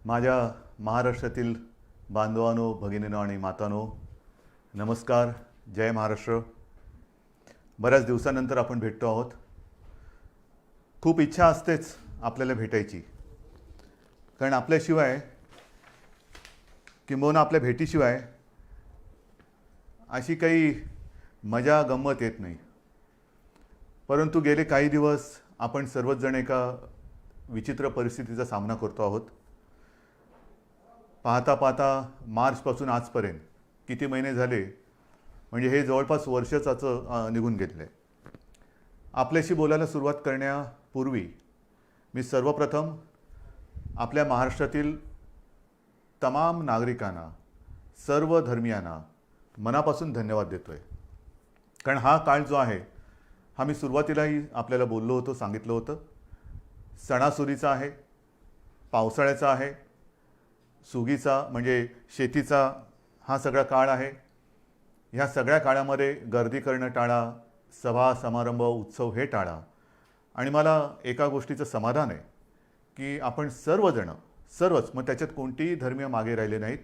माझ्या महाराष्ट्रातील बांधवांनो, भगिनींनो आणि मातांनो, नमस्कार. जय महाराष्ट्र. बऱ्याच दिवसानंतर आपण भेटतो आहोत. खूप इच्छा असतेच आपल्याला भेटायची, कारण आपल्याशिवाय किंबहुना आपल्या भेटीशिवाय अशी काही मजा गंमत येत नाही. परंतु गेले काही दिवस आपण सर्वच जण एका विचित्र परिस्थितीचा सामना करतो आहोत. पाहता पाहता मार्चपासून आजपर्यंत किती महिने झाले, म्हणजे हे जवळपास वर्षाचं निघून गेलेलं आहे. आपल्याशी बोलायला सुरुवात करण्यापूर्वी मी सर्वप्रथम आपल्या महाराष्ट्रातील तमाम नागरिकांना, सर्व धर्मियांना मनापासून धन्यवाद देतो आहे. कारण हा काळ जो आहे, हा मी सुरुवातीलाही आपल्याला बोललो होतो, सांगितलं होतं, सणासुदीचा आहे, पावसाळ्याचा आहे, सुगीचा म्हणजे शेतीचा हा सगळा काळ आहे. ह्या सगळ्या काळामध्ये गर्दी करणं टाळा, सभा समारंभ उत्सव हे टाळा. आणि मला एका गोष्टीचं समाधान आहे की आपण सर्वच, मग त्याच्यात कोणतेही धर्मीय मागे राहिले नाहीत.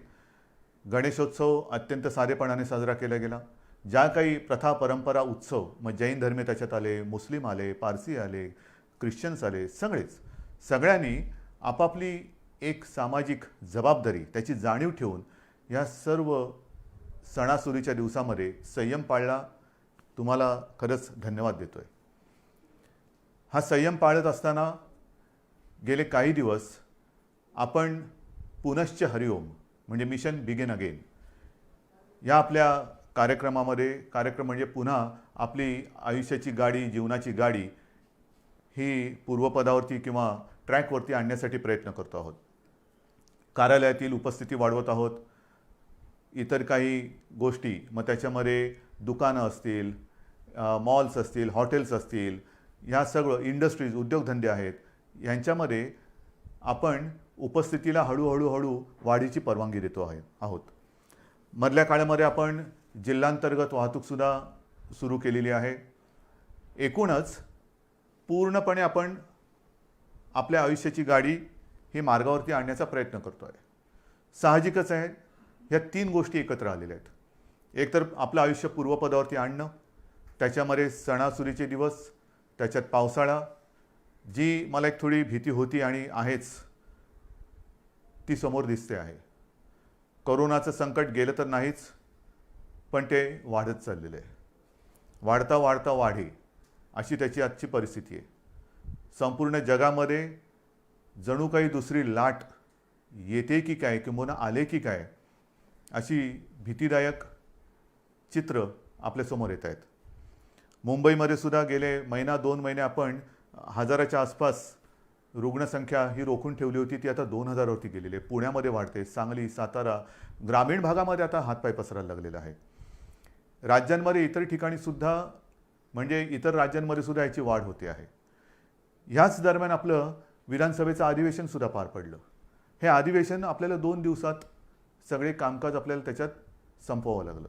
गणेशोत्सव अत्यंत साधेपणाने साजरा केला गेला. ज्या काही प्रथा परंपरा उत्सव, मग जैन धर्मीय त्याच्यात आले, मुस्लिम आले, पारसी आले, ख्रिश्चन्स आले, सगळ्यांनी आपापली एक सामाजिक जबाबदारी, त्याची जाणीव ठेवून या सर्व सणासुदीच्या दिवसामध्ये संयम पाळला. तुम्हाला खरंच धन्यवाद देतो आहे. हा संयम पाळत असताना गेले काही दिवस आपण पुनश्च हरिओम म्हणजे मिशन बिगिन अगेन या आपल्या कार्यक्रमामध्ये, कार्यक्रम म्हणजे पुन्हा आपली आयुष्याची गाडी, जीवनाची गाडी ही पूर्वपदावरती किंवा ट्रॅकवरती आणण्यासाठी प्रयत्न करतो आहोत. कार्यालयातील उपस्थिती वाढवत आहोत. इतर काही गोष्टी, मग त्याच्यामध्ये दुकानं असतील, मॉल्स असतील, हॉटेल्स असतील, ह्या सगळं इंडस्ट्रीज, उद्योगधंदे आहेत, यांच्यामध्ये आपण उपस्थितीला हळूहळू वाढीची परवानगी देतो आहोत. मधल्या काळामध्ये आपण जिल्हांतर्गत वाहतूकसुद्धा सुरू केलेली आहे. एकूणच पूर्णपणे आपण आपल्या आयुष्याची गाडी ही मार्गावरती आणण्याचा प्रयत्न करतो आहे. साहजिकच आहे, ह्या तीन गोष्टी एकत्र आलेल्या आहेत. एक तर आपलं आयुष्य पूर्वपदावरती आणणं, त्याच्यामध्ये सणासुदीचे दिवस, त्याच्यात पावसाळा, जी मला एक थोडी भीती होती आणि आहेच, ती समोर दिसते आहे. कोरोनाचं संकट गेलं तर नाहीच, पण ते वाढत चाललेलं आहे. वाढता वाढता वाढे अशी त्याची आजची परिस्थिती आहे. संपूर्ण जगामध्ये जणू काही दुसरी लाट येते की काय, किंवा आले की काय, अशी भीतीदायक चित्र आपल्यासमोर येत आहेत. मुंबईमध्ये सुद्धा गेले महिना 2 महिने आपण 1000च्या आसपास रुग्णसंख्या ही रोखून ठेवली होती, ती आता 2000 वरती गेलेली आहे. पुण्यामध्ये वाढते, सांगली, सातारा, ग्रामीण भागामध्ये आता हातपाय पसरायला लागलेला आहे. राज्यांमध्ये इतर ठिकाणी सुद्धा, म्हणजे इतर राज्यांमध्ये सुद्धा याची वाढ होते आहे. ह्याच दरम्यान आपलं विधानसभेचं अधिवेशन सुद्धा पार पडलं. हे अधिवेशन आपल्याला 2 दिवसात सगळे कामकाज आपल्याला त्याच्यात संपवावं लागलं.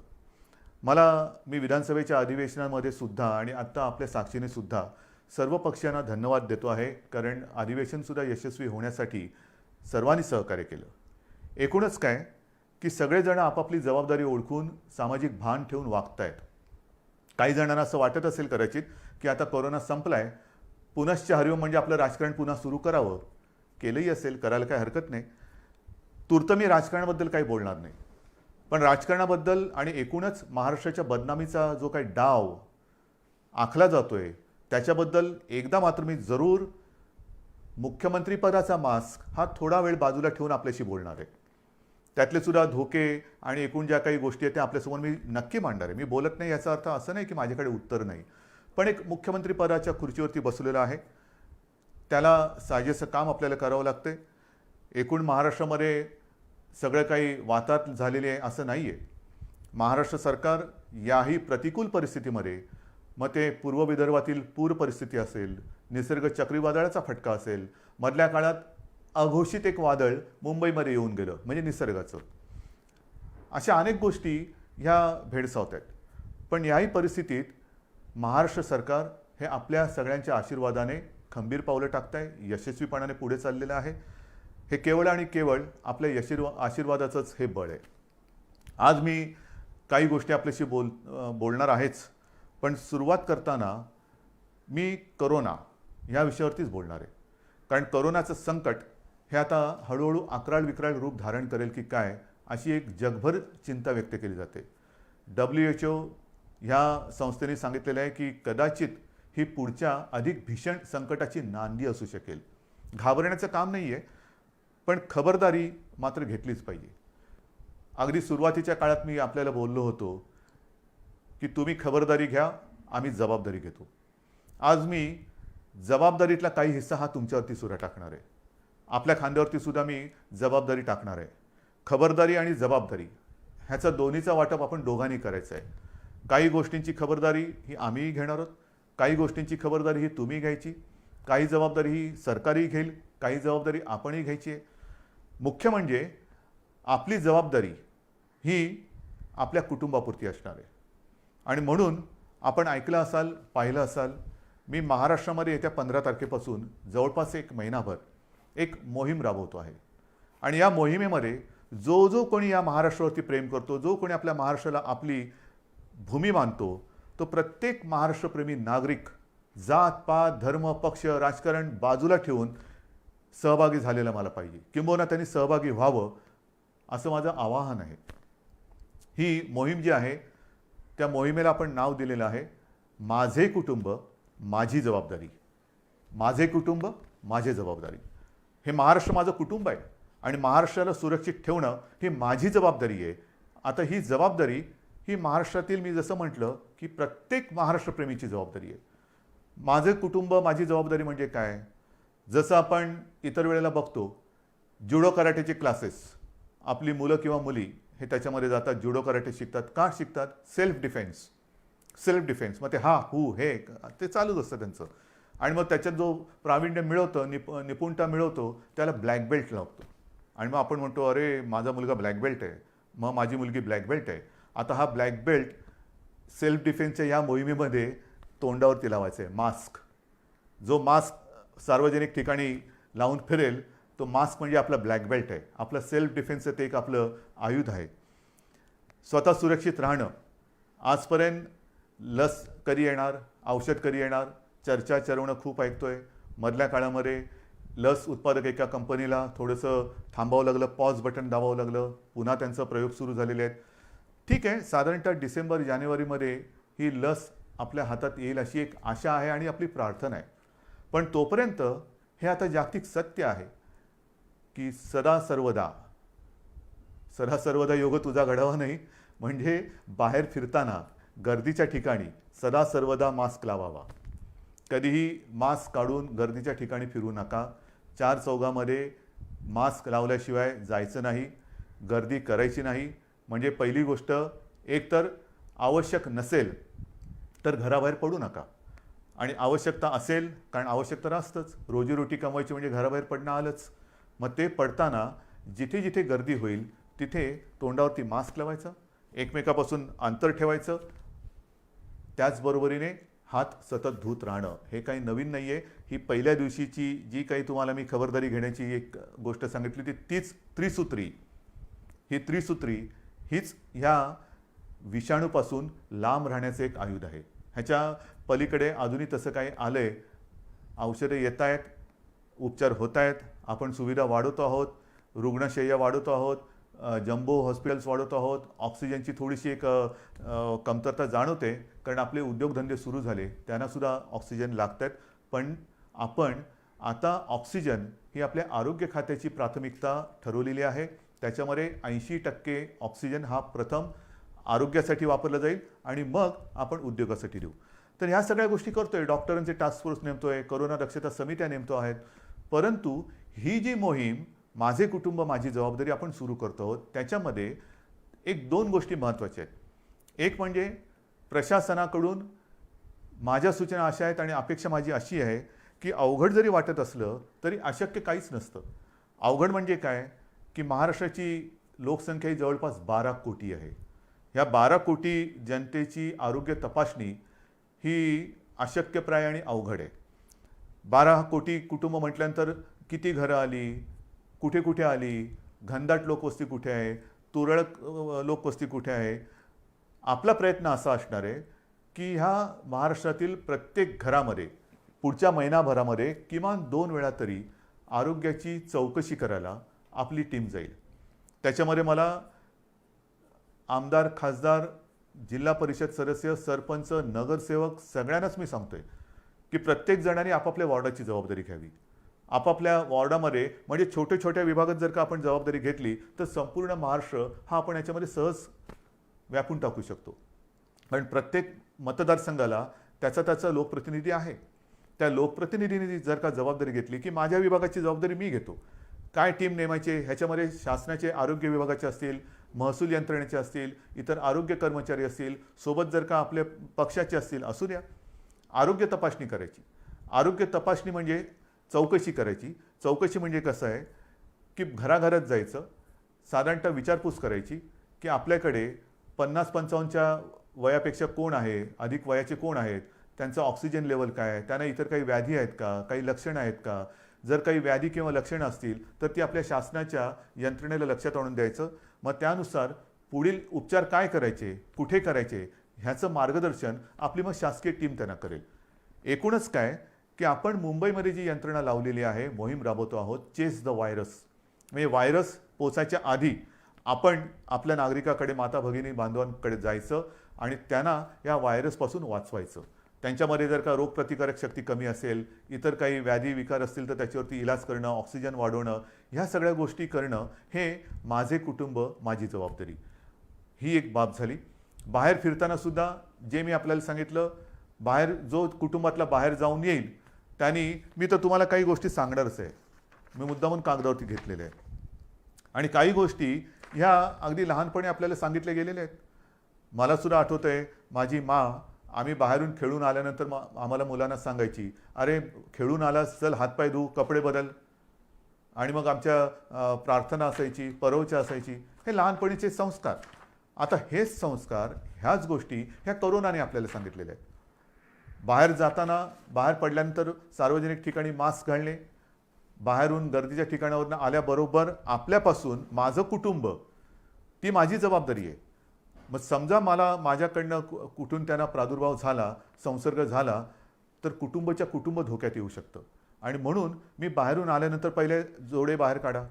मी विधानसभेच्या अधिवेशनामध्ये सुद्धा आणि आत्ता आपल्या साक्षीने सुद्धा सर्व पक्षांना धन्यवाद देतो आहे, कारण अधिवेशनसुद्धा यशस्वी होण्यासाठी सर्वांनी सहकार्य केलं. एकूणच काय की सगळेजण आपापली जबाबदारी ओळखून सामाजिक भान ठेवून वागत आहेत. काही जणांना असं वाटत असेल कदाचित की आता कोरोना संपलाय, पुनश्च हरिओम म्हणजे आपलं राजकारण पुन्हा सुरू करावं. केलंही असेल, करायला काही हरकत नाही. तूर्त मी राजकारणाबद्दल काही बोलणार नाही, पण राजकारणाबद्दल आणि एकूणच महाराष्ट्राच्या बदनामीचा जो काही डाव आखला जातोय त्याच्याबद्दल एकदा मात्र मी जरूर मुख्यमंत्रीपदाचा मास्क हा थोडा वेळ बाजूला ठेवून आपल्याशी बोलणार आहे. त्यातले सुद्धा धोके आणि एकूण ज्या काही गोष्टी आहेत त्या आपल्यासमोर मी नक्की मांडणार आहे. मी बोलत नाही याचा अर्थ असं नाही की माझ्याकडे उत्तर नाही, पण एक मुख्यमंत्रीपदाच्या खुर्चीवरती बसलेला आहे, त्याला साजेसं काम आपल्याला करावं लागते. एकूण महाराष्ट्रामध्ये सगळं काही वाताहत झालेले आहे असं नाही आहे. महाराष्ट्र सरकार याही प्रतिकूल परिस्थितीमध्ये, मग ते पूर्व विदर्भातील पूर परिस्थिती असेल, निसर्ग चक्रीवादळाचा फटका असेल, मधल्या काळात अघोषित एक वादळ मुंबईमध्ये येऊन गेलं म्हणजे निसर्गाचं, अशा अनेक गोष्टी ह्या भेडसावत आहेत. पण याही परिस्थितीत महाराष्ट्र सरकार हे आपल्या सगळ्यांच्या आशीर्वादाने खंबीर पावलं टाकत आहे, यशस्वीपणाने पुढे चाललेलं आहे. हे केवळ आणि केवळ आपल्या आशीर्वादाचंच हे बळ आहे. आज मी काही गोष्टी आपल्याशी बोलणार आहेच, पण सुरुवात करताना मी करोना ह्या विषयावरतीच बोलणार आहे. कारण करोनाचं संकट हे आता हळूहळू अक्राळ विक्राळ रूप धारण करेल की काय, अशी एक जगभर चिंता व्यक्त केली जाते. WHO ह्या संस्थेने सांगितलेलं आहे की कदाचित ही पुढच्या अधिक भीषण संकटाची नांदी असू शकेल. घाबरण्याचं काम नाही आहे, पण खबरदारी मात्र घेतलीच पाहिजे. अगदी सुरुवातीच्या काळात मी आपल्याला बोललो होतो की तुम्ही खबरदारी घ्या, आम्ही जबाबदारी घेतो. आज मी जबाबदारीतला काही हिस्सा हा तुमच्यावरती सुद्धा टाकणार आहे. आपल्या खांद्यावरती सुद्धा मी जबाबदारी टाकणार आहे. खबरदारी आणि जबाबदारी ह्याचा दोन्हीचा वाटप आपण दोघांनी करायचं आहे. काही गोष्टींची खबरदारी ही आम्हीही घेणार आहोत, काही गोष्टींची खबरदारी ही तुम्ही घ्यायची, काही जबाबदारी ही सरकारही घेईल, काही जबाबदारी आपणही घ्यायची आहे. मुख्य म्हणजे आपली जबाबदारी ही आपल्या कुटुंबापुरती असणार आहे. आणि म्हणून आपण ऐकलं असाल, पाहिलं असाल, मी महाराष्ट्रामध्ये येत्या 15 तारखेपासून जवळपास एक महिनाभर एक मोहीम राबवतो आहे. आणि या मोहिमेमध्ये जो जो कोणी या महाराष्ट्रावरती प्रेम करतो, जो कोणी आपल्या महाराष्ट्राला आपली भूमी मानतो, तो प्रत्येक महाराष्ट्रप्रेमी नागरिक जात पात धर्म पक्ष राजकारण बाजूला ठेवून सहभागी झालेला मला पाहिजे, किंबहुना त्यांनी सहभागी व्हावं असं माझं आवाहन आहे. ही मोहीम जी आहे त्या मोहिमेला आपण नाव दिलेलं आहे माझे कुटुंब माझी जबाबदारी. माझे कुटुंब माझी जबाबदारी. हे महाराष्ट्र माझं कुटुंब आहे आणि महाराष्ट्राला सुरक्षित ठेवणं ही माझी जबाबदारी आहे. आता ही जबाबदारी ही महाराष्ट्रातील, मी जसं म्हटलं की प्रत्येक महाराष्ट्रप्रेमीची जबाबदारी आहे. माझे कुटुंब माझी जबाबदारी म्हणजे काय? जसं आपण इतर वेळेला बघतो जुडो कराटेचे क्लासेस, आपली मुलं किंवा मुली हे त्याच्यामध्ये जातात, जुडो कराटे शिकतात. का शिकतात? Self defence. मग ते हे ते चालूच असतं त्यांचं. आणि मग त्याच्यात जो प्रावीण्य मिळवतं, निपुणता मिळवतो, त्याला ब्लॅक बेल्ट लागतो. आणि मग आपण म्हणतो अरे माझा मुलगा ब्लॅक बेल्ट आहे, मग माझी मुलगी ब्लॅक बेल्ट आहे. आता हा ब्लॅक बेल्ट सेल्फ डिफेन्सच्या या मोहिमेमध्ये तोंडावरती लावायचा आहे. मास्क. जो मास्क सार्वजनिक ठिकाणी लावून फिरेल तो मास्क म्हणजे आपला ब्लॅक बेल्ट आहे. आपलं सेल्फ डिफेन्सचं ते एक आपलं आयुध आहे. स्वतः सुरक्षित राहणं. आजपर्यंत लस कधी येणार, औषध कधी येणार, चर्चा चरवणं खूप ऐकतोय. मधल्या काळामध्ये लस उत्पादक एका कंपनीला थोडंसं थांबावं लागलं, पॉज बटन दाबावं लागलं, पुन्हा त्यांचा प्रयोग सुरू झालेले आहेत. ठीक आहे, साधारणतः डिसेंबर जानेवारीमध्ये ही लस आपल्या हातात येईल अशी एक आशा आहे आणि आपली प्रार्थना आहे. पण तोपर्यंत हे आता जागतिक सत्य आहे की सदा सर्वदा योग तुझा घडावा नाही. म्हणजे बाहेर फिरताना गर्दीच्या ठिकाणी सदा सर्वदा मास्क लावावा. कधीही मास्क काढून गर्दीच्या ठिकाणी फिरू नका. चार चौघामध्ये मास्क लावल्याशिवाय जायचं नाही, गर्दी करायची नाही. म्हणजे पहिली गोष्ट, एकतर आवश्यक नसेल तर घराबाहेर पडू नका. आणि आवश्यकता असेल, कारण आवश्यकता असतंच, रोजीरोटी कमवायची म्हणजे घराबाहेर पडणं आलंच. मग ते पडताना जिथे जिथे गर्दी होईल तिथे तोंडावरती मास्क लावायचा, एकमेकापासून अंतर ठेवायचं. त्याचबरोबरीने हात सतत धुत राहणं. हे काही नवीन नाही आहे. ही पहिल्या दिवशीची जी काही तुम्हाला मी खबरदारी घेण्याची एक गोष्ट सांगितली तीच त्रिसूत्री. ही त्रिसूत्री हीच ह्या विषाणूपासून लांब राहण्याचं एक आयुध आहे. ह्याच्या पलीकडे अजूनही तसं काही आलं आहे. औषधं येत आहेत, उपचार होत आहेत, आपण सुविधा वाढवतो आहोत, रुग्णशय्या वाढवतो आहोत, जम्बो हॉस्पिटल्स वाढवतो आहोत. ऑक्सिजनची थोडीशी एक कमतरता जाणवते, कारण आपले उद्योगधंदे सुरू झाले, त्यांनासुद्धा ऑक्सिजन लागत आहेत. पण आपण आता ऑक्सिजन ही आपल्या आरोग्य खात्याची प्राथमिकता ठरवलेली आहे. त्याच्यामध्ये 80% ऑक्सिजन हा प्रथम आरोग्यासाठी वापरला जाईल आणि मग आपण उद्योगासाठी देऊ. तर ह्या सगळ्या गोष्टी करतोय. डॉक्टरांचे टास्क फोर्स नेमतोय, कोरोना दक्षता समित्या नेमतो आहेत. परंतु ही जी मोहीम माझे कुटुंब माझी जबाबदारी आपण सुरू करतो आहोत, त्याच्यामध्ये एक दोन गोष्टी महत्त्वाच्या आहेत. एक म्हणजे प्रशासनाकडून माझ्या सूचना अशा आहेत आणि अपेक्षा माझी अशी आहे की अवघड जरी वाटत असलं तरी अशक्य काहीच नसतं. अवघड म्हणजे काय की महाराष्ट्राची लोकसंख्या ही जवळपास 12 कोटी आहे. ह्या 12 कोटी जनतेची आरोग्य तपासणी ही अशक्यप्राय आणि अवघड आहे. 12 कोटी कुटुंब म्हटल्यानंतर किती घरं आली, कुठे कुठे आली, घनदाट लोकवस्ती कुठे आहे, तुरळक लोकवस्ती कुठे आहे. आपला प्रयत्न असा असणार आहे की ह्या महाराष्ट्रातील प्रत्येक घरामध्ये पुढच्या महिनाभरामध्ये किमान 2 वेळा तरी आरोग्याची चौकशी करायला आपली टीम जाईल. त्याच्यामध्ये मला आमदार, खासदार, जिल्हा परिषद सदस्य, सरपंच, नगरसेवक सगळ्यांनाच मी सांगतोय की प्रत्येक जणांनी आपापल्या वॉर्डाची जबाबदारी घ्यावी. आपापल्या वॉर्डामध्ये म्हणजे छोट्या छोट्या विभागात जर का आपण जबाबदारी घेतली तर संपूर्ण महाराष्ट्र हा आपण याच्यामध्ये सहज व्यापून टाकू शकतो. कारण प्रत्येक मतदारसंघाला त्याचा लोकप्रतिनिधी आहे. त्या लोकप्रतिनिधींनी जर का जबाबदारी घेतली की माझ्या विभागाची जबाबदारी मी घेतो, काय टीम नेमायचे, ह्याच्यामध्ये शासनाचे आरोग्य विभागाचे असतील, महसूल यंत्रणेचे असतील, इतर आरोग्य कर्मचारी असतील, सोबत जर का आपल्या पक्षाचे असतील, असू द्या, आरोग्य तपासणी करायची. आरोग्य तपासणी म्हणजे चौकशी करायची. चौकशी म्हणजे कसं आहे की घराघरात जायचं, साधारणतः विचारपूस करायची की आपल्याकडे 50-55च्या वयापेक्षा कोण आहे, अधिक वयाचे कोण आहेत, त्यांचं ऑक्सिजन लेवल काय आहे, त्यांना इतर काही व्याधी आहेत का, काही लक्षणं आहेत का. जर काही व्याधी किंवा लक्षणं असतील तर ती आपल्या शासनाच्या यंत्रणेला लक्षात आणून द्यायचं. मग त्यानुसार पुढील उपचार काय करायचे, कुठे करायचे, ह्याचं मार्गदर्शन आपली मग शासकीय टीम त्यांना करेल. एकूणच काय की आपण मुंबईमध्ये जी यंत्रणा लावलेली आहे, मोहीम राबवतो आहोत, चेस द व्हायरस. म्हणजे व्हायरस पोचायच्या आधी आपण आपल्या नागरिकाकडे, माता भगिनी बांधवांकडे जायचं आणि त्यांना या व्हायरसपासून वाचवायचं. त्यांच्यामध्ये जर का रोगप्रतिकारक शक्ती कमी असेल, इतर काही व्याधी विकार असतील तर त्याच्यावरती इलाज करणं, ऑक्सिजन वाढवणं, ह्या सगळ्या गोष्टी करणं हे माझे कुटुंब, माझी जबाबदारी, ही एक बाब झाली. बाहेर फिरताना सुद्धा जे मी आपल्याला सांगितलं, बाहेर जो कुटुंबातला बाहेर जाऊन येईल त्यांनी, मी तर तुम्हाला काही गोष्टी सांगणारच आहे, मी मुद्दामून कागदावरती घेतलेले आहे. आणि काही गोष्टी ह्या अगदी लहानपणी आपल्याला सांगितल्या गेलेल्या आहेत. मला सुद्धा आठवतं आहे, माझी आम्ही बाहेरून खेळून आल्यानंतर आम्हाला मुलांना सांगायची, अरे खेळून आलास, चल हातपाय धु, कपडे बदल. आणि मग आमच्या प्रार्थना असायची, परवच्या असायची. हे लहानपणीचे संस्कार. आता हेच संस्कार, ह्याच गोष्टी ह्या करोनाने आपल्याला सांगितलेल्या आहेत. बाहेर जाताना, बाहेर पडल्यानंतर सार्वजनिक ठिकाणी मास्क घालणे, बाहेरून गर्दीच्या ठिकाणावरून आल्याबरोबर आपल्यापासून माझं कुटुंब, ती माझी जबाबदारी आहे. मग समजा माझ्याकडनं कुठून त्यांना प्रादुर्भाव झाला, संसर्ग झाला, तर कुटुंब धोक्यात येऊ शकतं. आणि म्हणून मी बाहेरून आल्यानंतर पहिले जोडे बाहेर काढा.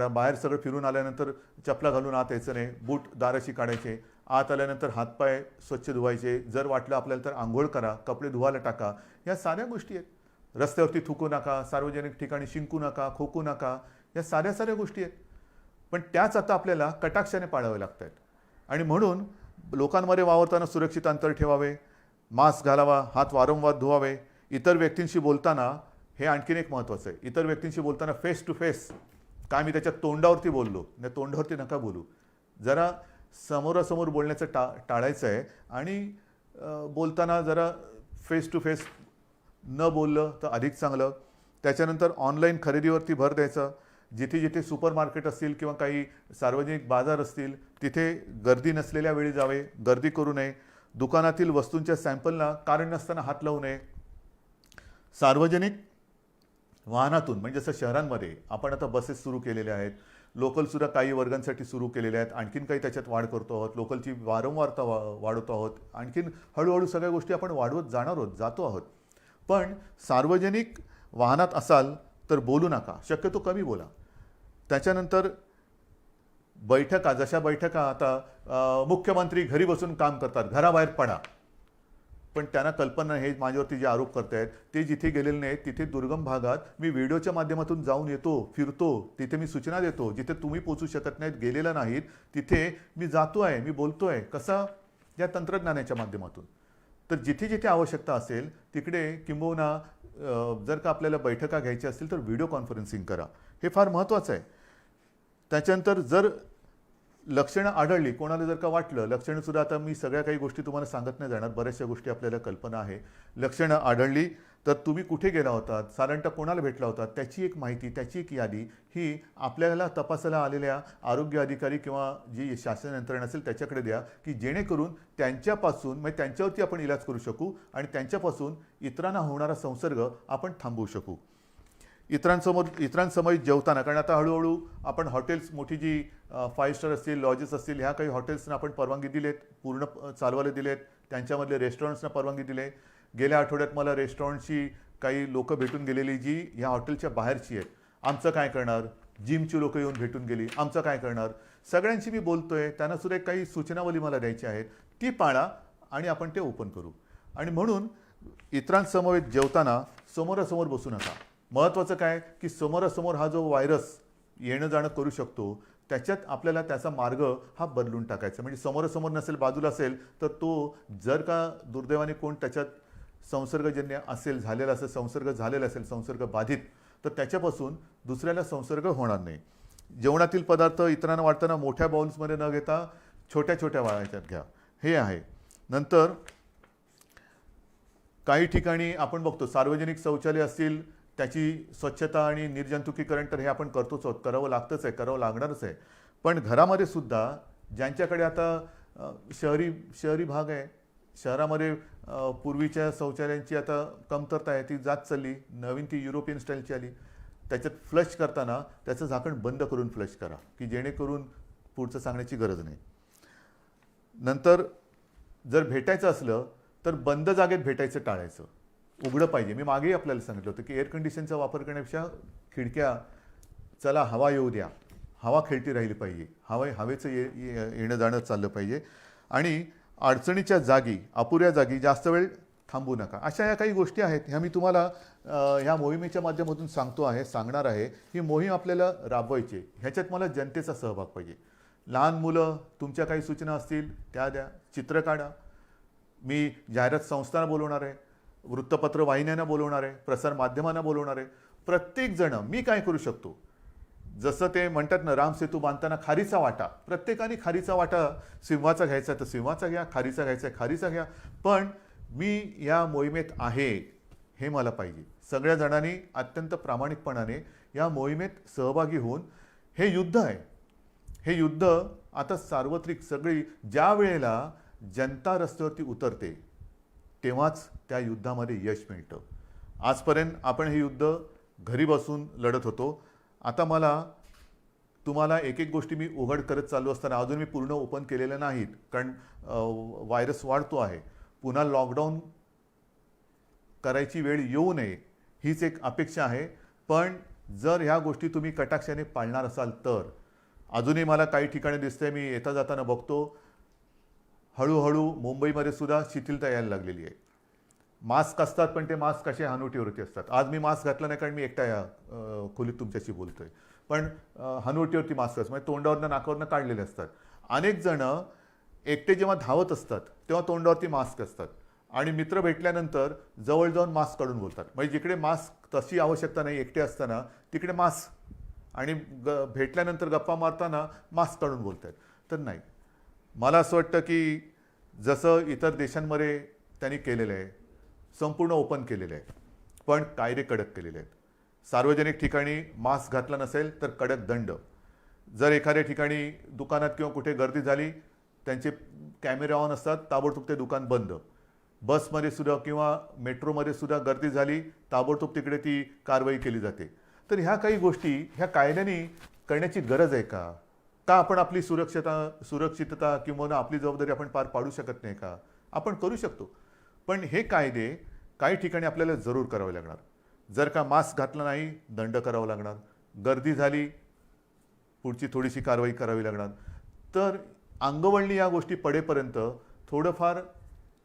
बाहेर सगळं फिरून आल्यानंतर चपला घालून आत यायचं नाही, बूट दाराशी काढायचे, आत आल्यानंतर हातपाय स्वच्छ धुवायचे, जर वाटलं आपल्याला तर आंघोळ करा, कपडे धुवायला टाका. या साऱ्या गोष्टी आहेत. रस्त्यावरती थुकू नका, सार्वजनिक ठिकाणी शिंकू नका, खोकू नका, या साऱ्या गोष्टी आहेत. पण त्याच आता आपल्याला कटाक्षाने पाळाव्या लागत आहेत. आणि म्हणून लोकांमध्ये वावरताना सुरक्षित अंतर ठेवावे, मास्क घालावा, हात वारंवार धुवावे. इतर व्यक्तींशी बोलताना हे आणखीन एक महत्त्वाचं आहे, इतर व्यक्तींशी बोलताना फेस टू फेस, काय मी त्याच्या तोंडावरती बोललो नाही, तोंडावरती नका बोलू. जरा समोरासमोर बोलण्याचं टाळायचं आहे. आणि बोलताना जरा फेस टू फेस न बोललं तर अधिक चांगलं. त्याच्यानंतर ऑनलाईन खरेदीवरती भर द्यायचा. जिथे जिथे सुपर मार्केट असतील किंवा काही सार्वजनिक बाजार असतील तिथे गर्दी नसलेल्या वेळी जावे, गर्दी करू नये. दुकानातील वस्तूंच्या सॅम्पलला कारण नसताना हात लावू नये. सार्वजनिक वाहनातून, म्हणजे जसं शहरांमध्ये आपण आता बसेस सुरू केलेल्या आहेत, लोकलसुद्धा काही वर्गांसाठी सुरू केलेल्या आहेत, आणखीन काही त्याच्यात वाढ करतो आहोत, लोकलची वारंवारता वाढवतो आहोत, आणखीन हळूहळू सगळ्या गोष्टी आपण वाढवत जातो आहोत. पण सार्वजनिक वाहनात असाल तर बोलू नका, शक्यतो कमी बोला. त्याच्यानंतर बैठका, जशा बैठका आता मुख्यमंत्री घरी बसून काम करतात, घराबाहेर पडा. पण त्यांना कल्पना, हे माझ्यावरती जे आरोप करतायत ते जिथे गेलेले नाहीत, तिथे दुर्गम भागात मी व्हिडिओच्या माध्यमातून जाऊन येतो, फिरतो, तिथे मी सूचना देतो. जिथे तुम्ही पोचू शकत नाहीत, गेलेला नाहीत, तिथे मी जातो आहे, मी बोलतो आहे. कसा? या तंत्रज्ञानाच्या माध्यमातून. तर जिथे जिथे आवश्यकता असेल तिकडे किंबहुना जर का आपल्याला बैठका घ्यायच्या असतील तर व्हिडिओ कॉन्फरन्सिंग करा. हे फार महत्त्वाचं आहे. त्याच्यानंतर जर लक्षणं आढळली, कोणाला जर का वाटलं, लक्षणंसुद्धा आता मी सगळ्या काही गोष्टी तुम्हाला सांगत नाही जाणार, बऱ्याचशा गोष्टी आपल्याला कल्पना आहे. लक्षणं आढळली तर तुम्ही कुठे गेला होतात, साधारणतः कोणाला भेटला होता, त्याची एक माहिती, त्याची एक यादी ही आपल्याला तपासायला आलेल्या आरोग्य अधिकारी किंवा जी शासन यंत्रणा असेल त्याच्याकडे द्या, की जेणेकरून त्यांच्यापासून, म्हणजे त्यांच्यावरती आपण इलाज करू शकू आणि त्यांच्यापासून इतरांना होणारा संसर्ग आपण थांबवू शकू. इतरांसमोर जेवताना, कारण आता हळूहळू आपण हॉटेल्स, मोठी जी 5 स्टार असतील, लॉजेस असतील, ह्या काही हॉटेल्सना आपण परवानगी दिलेत, पूर्ण चालवायला दिलेत. त्यांच्यामधले रेस्टॉरंट्सना परवानगी दिले. गेल्या आठवड्यात मला रेस्टॉरंटची काही लोकं भेटून गेलेली जी ह्या हॉटेलच्या बाहेरची आहेत. आमचं काय करणार? जिमची लोकं येऊन भेटून गेली. आमचं काय करणार? सगळ्यांशी मी बोलतोय. त्यांना सुद्धा काही सूचनावली मला द्यायची आहेत. ती पाळा आणि आपण ते ओपन करू. आणि म्हणून इतरांसमवेत जेवताना समोरासमोर बसू नका. महत्त्वाचं काय की समोरासमोर हा जो व्हायरस येणं जाणं करू शकतो, त्याच्यात आपल्याला त्याचा मार्ग हा बदलून टाकायचा. म्हणजे समोरासमोर नसेल, बाजूला असेल, तर तो जर का दुर्दैवाने कोण त्याच्यात संसर्गजन्य असेल, झालेला असेल, संसर्ग झालेला असेल, संसर्ग बाधित, तर त्याच्यापासून दुसऱ्याला संसर्ग होणार नाही. जेवणातील पदार्थ इतरांना वाटताना मोठ्या बाउल्समध्ये न घेता छोट्या छोट्या वाळ्याच्यात घ्या, हे आहे. नंतर काही ठिकाणी आपण बघतो सार्वजनिक शौचालय असतील, त्याची स्वच्छता आणि निर्जंतुकीकरण तर हे आपण करतोच आहोत, करावं लागतंच आहे, करावं लागणारच आहे. पण घरामध्ये सुद्धा ज्यांच्याकडे आता शहरी भाग आहे, शहरामध्ये पूर्वीच्या शौचालयांची आता कमतरता आहे, ती जात चालली. नवीन ती युरोपियन स्टाईलची आली. त्याच्यात फ्लश करताना त्याचं झाकण बंद करून फ्लश करा, की जेणेकरून पुढचं सांगण्याची गरज नाही. नंतर जर भेटायचं असलं तर बंद जागेत भेटायचं टाळायचं, उघडं पाहिजे. मी मागेही आपल्याला सांगितलं होतं की एअर कंडिशनचा वापर करण्यापेक्षा खिडक्या, चला हवा येऊ द्या, हवा खेळती राहिली पाहिजे, हवेचं येणं जाणं चाललं पाहिजे. आणि अडचणीच्या जागी, अपुऱ्या जागी जास्त वेळ थांबू नका. अशा या काही गोष्टी आहेत, ह्या मी तुम्हाला ह्या मोहिमेच्या माध्यमातून सांगणार आहे. ही मोहीम आपल्याला राबवायची. ह्याच्यात मला जनतेचा सहभाग पाहिजे. लहान मुलं, तुमच्या काही सूचना असतील त्या द्या, चित्र काढा. मी जाहिरात संस्थांना बोलवणार आहे, वृत्तपत्र वाहिन्यांना बोलवणार आहे, प्रसारमाध्यमांना बोलवणार आहे. प्रत्येकजण मी काय करू शकतो, जसं ते म्हणतात ना, राम सेतू बांधताना खारीचा वाटा, प्रत्येकाने खारीचा वाटा सिंहाचा घ्यायचा तर सिंहाचा घ्या, खारीचा घ्यायचा खारीचा घ्या. पण मी या मोहिमेत आहे हे मला पाहिजे. सगळ्या जणांनी अत्यंत प्रामाणिकपणाने या मोहिमेत सहभागी होऊन, हे युद्ध आहे, हे युद्ध आता सार्वत्रिक, सगळी ज्या वेळेला जनता रस्त्यावरती उतरते तेव्हाच त्या युद्धामध्ये यश मिळतं. आजपर्यंत आपण हे युद्ध घरी बसून लढत होतो. आता मला तुम्हाला एक एक गोष्टी मी उघड करत चालू असताना, अजून मी पूर्ण ओपन केलेल्या नाहीत, कारण व्हायरस वाढतो आहे. पुन्हा लॉकडाऊन करायची वेळ येऊ नये हीच एक अपेक्षा आहे. पण जर ह्या गोष्टी तुम्ही कटाक्षाने पाळणार असाल तर, अजूनही मला काही ठिकाणी दिसतंय, मी येता जाताना बघतो, हळूहळू मुंबईमध्ये सुद्धा शिथिलता यायला लागलेली आहे. मास्क असतात पण ते मास्क कसे हनुवटीवरती असतात. आज मी मास्क घातला नाही कारण मी एकटा या खोलीत तुमच्याशी बोलतोय, पण हनुवटीवरती मास्क असतात, म्हणजे तोंडावरनं नाकावरनं काढलेले असतात. अनेक जण एकटे जेव्हा धावत असतात तेव्हा तोंडावरती मास्क असतात आणि मित्र भेटल्यानंतर जवळ जाऊन मास्क काढून बोलतात. म्हणजे जिकडे मास्क तशी आवश्यकता नाही एकटे असताना, तिकडे मास्क, आणि भेटल्यानंतर गप्पा मारताना मास्क काढून बोलतात. तर नाही, मला असं वाटतं की जसं इतर देशांमध्ये त्यांनी केलेलं आहे, संपूर्ण ओपन केलेलं आहे, पण कायदे कडक केलेले आहेत. सार्वजनिक ठिकाणी मास्क घातला नसेल तर कडक दंड. जर एखाद्या ठिकाणी दुकानात किंवा कुठे गर्दी झाली, त्यांचे कॅमेरे ऑन असतात, ताबडतोब ते दुकान बंद. बसमध्ये सुद्धा किंवा मेट्रोमध्ये सुद्धा गर्दी झाली, ताबडतोब तिकडे ती कारवाई केली जाते. तर ह्या काही गोष्टी ह्या कायद्याने करण्याची गरज आहे का? का आपण आपली सुरक्षितता किंवा आपली जबाबदारी आपण पार पाडू शकत नाही का? आपण करू शकतो, पण हे कायदे काही ठिकाणी आपल्याला जरूर करावे लागणार. जर का मास्क घातला नाही, दंड करावा लागणार. गर्दी झाली, पुढची थोडीशी कारवाई करावी लागणार. तर अंगवळणी या गोष्टी पडेपर्यंत थोडंफार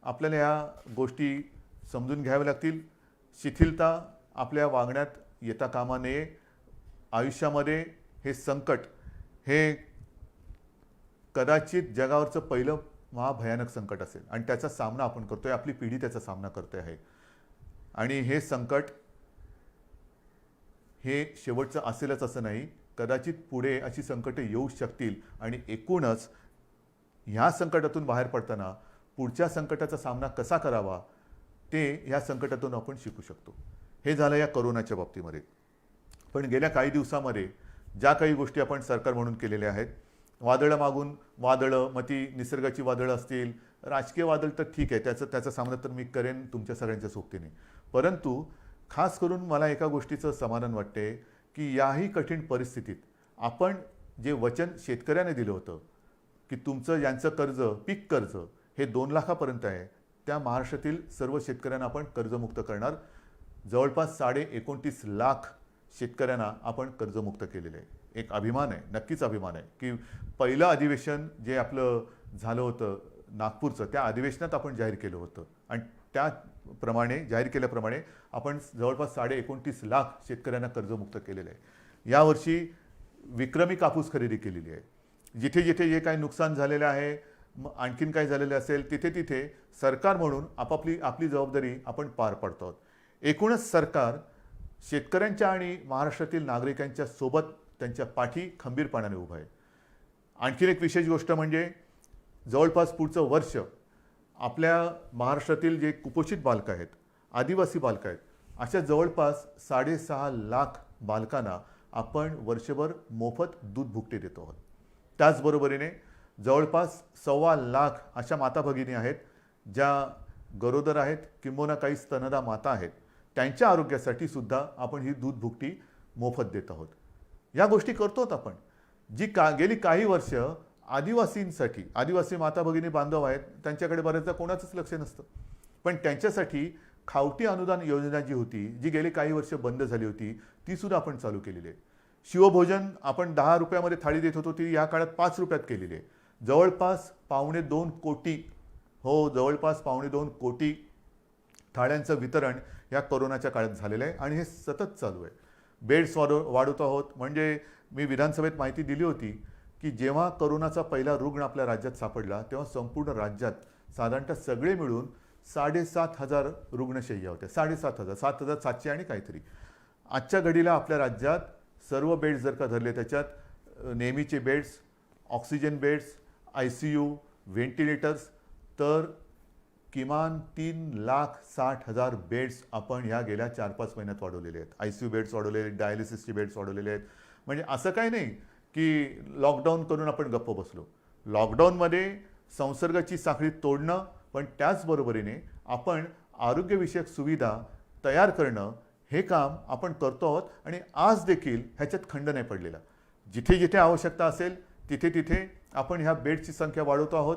आपल्याला या गोष्टी समजून घ्याव्या लागतील. शिथिलता आपल्या वागण्यात येता कामा नये. आयुष्यामध्ये हे संकट, हे कदाचित जगावरचं पहिलं महाभयानक संकट असेल आणि त्याचा सामना आपण करतोय, आपली पिढी त्याचा सामना करते आहे. आणि हे संकट हे शेवटचं असेलच असं नाही, कदाचित पुढे अशी संकटे येऊ शकतील आणि एकूणच ह्या संकटातून बाहेर पडताना पुढच्या संकटाचा सामना कसा करावा ते ह्या संकटातून आपण शिकू शकतो. हे झालं या कोरोनाच्या बाबतीमध्ये. पण गेल्या काही दिवसामध्ये ज्या काही गोष्टी आपण सरकार म्हणून केलेल्या आहेत, वादळं मागून वादळं, मग ती निसर्गाची वादळं असतील, राजकीय वादळ तर ठीक आहे, त्याचा सामना तर मी करेन तुमच्या सगळ्यांच्या सोबतीने. परंतु खास करून मला एका गोष्टीचं समाधान वाटते की याही कठीण परिस्थितीत आपण जे वचन शेतकऱ्याने दिलं होतं की तुमचं यांचं कर्ज पीक कर्ज हे 2 लाखापर्यंत आहे, त्या महाराष्ट्रातील सर्व शेतकऱ्यांना आपण कर्जमुक्त करणार. जवळपास 29.5 लाख शेतकऱ्यांना आपण कर्जमुक्त केलेलं आहे. एक अभिमान आहे, नक्कीच अभिमान आहे की पहिलं अधिवेशन जे आपलं झालं होतं नागपूरचं, त्या अधिवेशनात आपण जाहीर केलं होतं आणि त्याप्रमाणे जाहीर केल्याप्रमाणे आपण जवळपास 29.5 लाख शेतकऱ्यांना कर्जमुक्त केलेलं आहे. यावर्षी विक्रमी कापूस खरेदी केलेली आहे. जिथे जिथे जे काही नुकसान झालेलं आहे, आणखीन काय झालेलं असेल, तिथे तिथे सरकार म्हणून आपली जबाबदारी आपण पार पाडतो आहोत. एकूणच सरकार शेतकऱ्यांच्या आणि महाराष्ट्रातील नागरिकांच्या सोबत त्यांच्या पाठी खंबीरपणाने उभं आहे. आणखीन एक विशेष गोष्ट म्हणजे जवळपास पुढचं वर्ष आपल्या महाराष्ट्रातील जे कुपोषित बालकं आहेत, आदिवासी बालकं आहेत, अशा जवळपास 6.5 लाख बालकांना आपण वर्षभर मोफत दूध भुकटे देतो आहोत. त्याचबरोबरीने जवळपास 1.25 लाख अशा माता भगिनी आहेत ज्या गरोदर आहेत किंबहुना काही स्तनदा माता आहेत, त्यांच्या आरोग्यासाठी सुद्धा आपण ही दूध भुकटी मोफत देत आहोत. या गोष्टी करतोत आपण. गेली काही वर्ष आदिवासींसाठी, आदिवासी माता भगिनी बांधव आहेत, त्यांच्याकडे बऱ्याचदा कोणाचंच लक्ष नसतं, पण त्यांच्यासाठी खावटी अनुदान योजना जी होती, जी गेली काही वर्ष बंद झाली होती, ती सुद्धा आपण चालू केलेली आहे. शिवभोजन आपण 10 रुपयामध्ये थाळी देत होतो, ती या काळात 5 रुपयात केलेली आहे. जवळपास 2.25 कोटी, जवळपास 2.25 कोटी थाळ्यांचं वितरण या कोरोनाच्या काळात झालेलं आहे आणि हे सतत चालू आहे. बेड्स वाढवत आहोत. म्हणजे मी विधानसभेत माहिती दिली होती की जेव्हा कोरोनाचा पहिला रुग्ण आपल्या राज्यात सापडला तेव्हा संपूर्ण राज्यात साधारणतः सगळे मिळून 7,500 रुग्णशय्या होत्या. 7,500, 7,700 आणि काहीतरी. आजच्या घडीला आपल्या राज्यात सर्व बेड्स जर का धरले, त्याच्यात नेहमीचे beds, oxygen beds, ICU, ventilators, तर किमान 3,60,000 बेड्स आपण या गेल्या 4-5 महिन्यात वाढवलेले आहेत. ICU बेड्स वाढवलेले आहेत, डायलिसिसचे बेड्स वाढवलेले आहेत. म्हणजे असं काही नाही की लॉकडाऊन करून आपण गप्प बसलो. लॉकडाऊनमध्ये संसर्गाची साखळी तोडणं, पण त्याचबरोबरीने आपण आरोग्यविषयक सुविधा तयार करणं, हे काम आपण करतो आहोत आणि आज देखील ह्याच्यात खंड नाही पडलेला. जिथे जिथे आवश्यकता असेल तिथे तिथे आपण ह्या बेडची संख्या वाढवतो आहोत.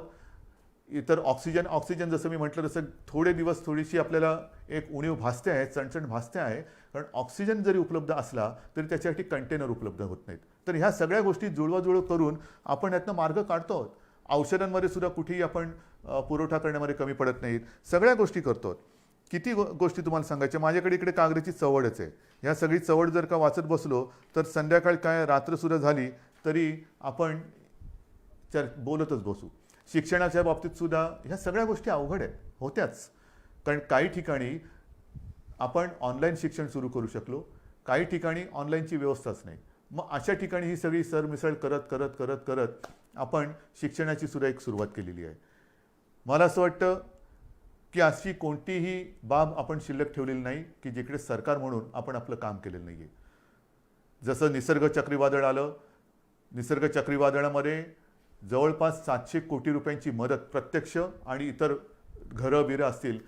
इतर ऑक्सिजन जसं मी म्हटलं तसं थोडे दिवस थोडीशी आपल्याला एक उणीव भासते आहे, चणचण भासते आहे, कारण ऑक्सिजन जरी उपलब्ध असला तरी त्याच्यासाठी कंटेनर उपलब्ध होत नाहीत. तर ह्या सगळ्या गोष्टी जुळवाजुळव करून आपण यातनं मार्ग काढतो आहोत. औषधांमध्ये सुद्धा कुठेही आपण पुरवठा करण्यामध्ये कमी पडत नाहीत. सगळ्या गोष्टी करतो आहोत. किती गोष्टी तुम्हाला सांगायच्या. माझ्याकडे इकडे कागदाची चवडच आहे. ह्या सगळी चवड जर का वाचत बसलो तर संध्याकाळ काय रात्रसुद्धा झाली तरी आपण बोलतच बसू. शिक्षणाच्या बाबतीत सुद्धा ह्या सगळ्या गोष्टी अवघड आहेत, होत्याच. कारण काही ठिकाणी आपण ऑनलाईन शिक्षण सुरू करू शकलो, काही ठिकाणी ऑनलाईनची व्यवस्थाच नाही. मग अशा ठिकाणी ही सगळी सरमिसळ करत करत करत करत आपण शिक्षणाची सुद्धा एक सुरुवात केलेली आहे. मला असं वाटतं की अशी कोणतीही बाब आपण शिल्लक ठेवलेली नाही की जिकडे सरकार म्हणून आपण आपलं काम केलेलं नाही आहे. जसं निसर्ग चक्रीवादळ आलं, निसर्ग चक्रीवादळामध्ये जवळपास 700 कोटी रुपयांची मदत प्रत्यक्ष आणि इतर घरं बिरं असतील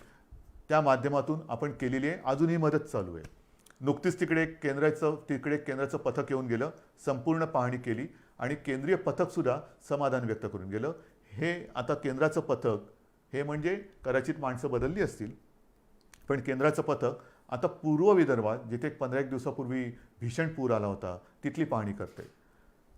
त्या माध्यमातून आपण केलेली आहे. अजून ही मदत चालू आहे. नुकतीच तिकडे केंद्राचं पथक येऊन गेलं, संपूर्ण पाहणी केली आणि केंद्रीय पथकसुद्धा समाधान व्यक्त करून गेलं. हे आता केंद्राचं पथक हे म्हणजे कदाचित माणसं बदलली असतील, पण केंद्राचं पथक आता पूर्व विदर्भात जिथे 15-1 दिवसापूर्वी भीषण पूर आला होता तिथली पाहणी करते.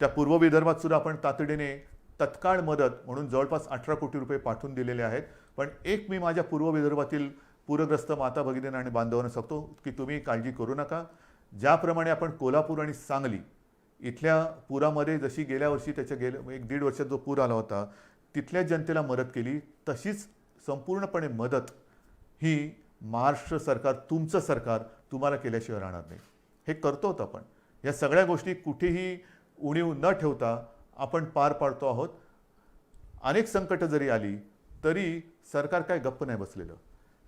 त्या पूर्व विदर्भात सुद्धा आपण तातडीने तत्काळ मदत म्हणून जवळपास 18 कोटी रुपये पाठवून दिलेले आहेत. पण एक मी माझ्या पूर्व विदर्भातील पूरग्रस्त माता भगिनींना आणि बांधवांना सांगतो की तुम्ही काळजी करू नका. ज्याप्रमाणे आपण कोल्हापूर आणि सांगली इथल्या पुरामध्ये जशी गेल्या वर्षी त्याच्या 1-1.5 वर्षात जो पूर आला होता तिथल्या जनतेला मदत केली, तशीच संपूर्णपणे मदत ही महाराष्ट्र सरकार, तुमचं सरकार तुम्हाला केल्याशिवाय राहणार नाही. हे करतो आहोत आपण. या सगळ्या गोष्टी कुठेही उणीव न ठेवता आपण पार पाडतो आहोत. अनेक संकट जरी आली तरी सरकार काय गप्प नाही बसलेलं.